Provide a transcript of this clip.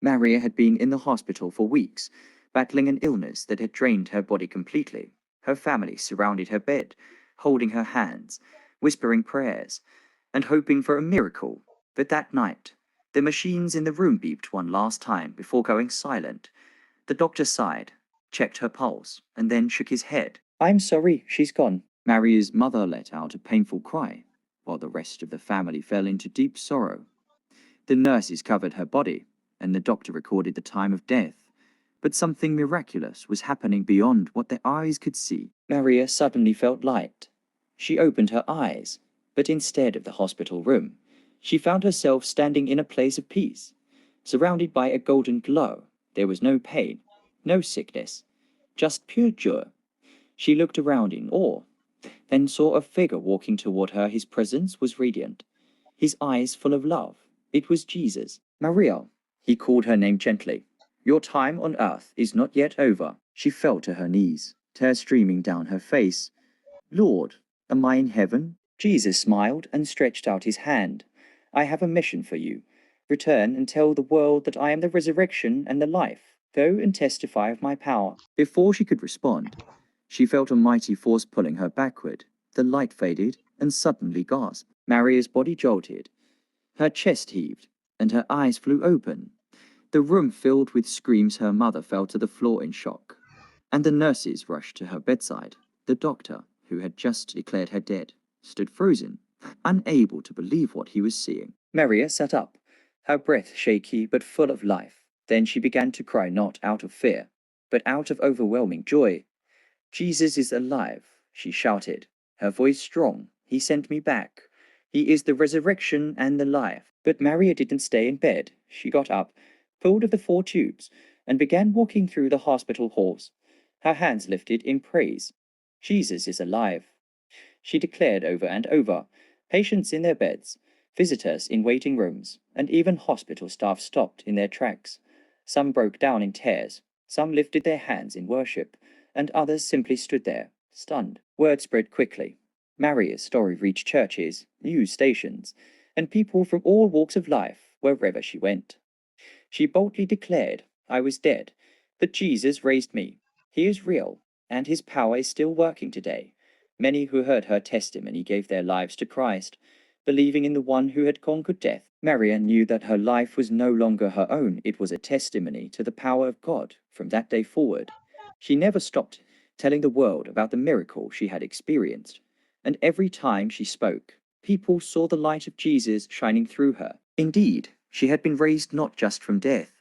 Maria had been in the hospital for weeks, battling an illness that had drained her body completely. Her family surrounded her bed, holding her hands, whispering prayers, and hoping for a miracle. But that night, the machines in the room beeped one last time before going silent. The doctor sighed, checked her pulse, and then shook his head. "I'm sorry, she's gone." Maria's mother let out a painful cry, while the rest of the family fell into deep sorrow. The nurses covered her body, and the doctor recorded the time of death. But something miraculous was happening beyond what their eyes could see. Maria suddenly felt light. She opened her eyes, but instead of the hospital room, she found herself standing in a place of peace. Surrounded by a golden glow, there was no pain, no sickness, just pure joy. She looked around in awe, then saw a figure walking toward her. His presence was radiant, his eyes full of love. It was Jesus. "Maria," he called her name gently. "Your time on earth is not yet over." She fell to her knees, tears streaming down her face. "Lord, am I in heaven?" Jesus smiled and stretched out his hand. "I have a mission for you. Return and tell the world that I am the resurrection and the life. Go and testify of my power." Before she could respond, she felt a mighty force pulling her backward. The light faded and suddenly gasped. Maria's body jolted. Her chest heaved, and her eyes flew open. The room filled with screams. Her mother fell to the floor in shock, and the nurses rushed to her bedside. The doctor, who had just declared her dead, stood frozen, unable to believe what he was seeing. Maria sat up, her breath shaky but full of life. Then she began to cry, not out of fear, but out of overwhelming joy. "Jesus is alive," she shouted, her voice strong. "He sent me back. He is the resurrection and the life." But Maria didn't stay in bed. She got up, pulled of the 4 tubes, and began walking through the hospital halls, her hands lifted in praise. "Jesus is alive," she declared over and over. Patients in their beds, visitors in waiting rooms, and even hospital staff stopped in their tracks. Some broke down in tears, some lifted their hands in worship, and others simply stood there, stunned. Word spread quickly. Maria's story reached churches, news stations, and people from all walks of life wherever she went. She boldly declared, "I was dead, but Jesus raised me. He is real, and his power is still working today." Many who heard her testimony gave their lives to Christ, believing in the one who had conquered death. Maria knew that her life was no longer her own. It was a testimony to the power of God. From that day forward, she never stopped telling the world about the miracle she had experienced. And every time she spoke, people saw the light of Jesus shining through her. Indeed, she had been raised not just from death,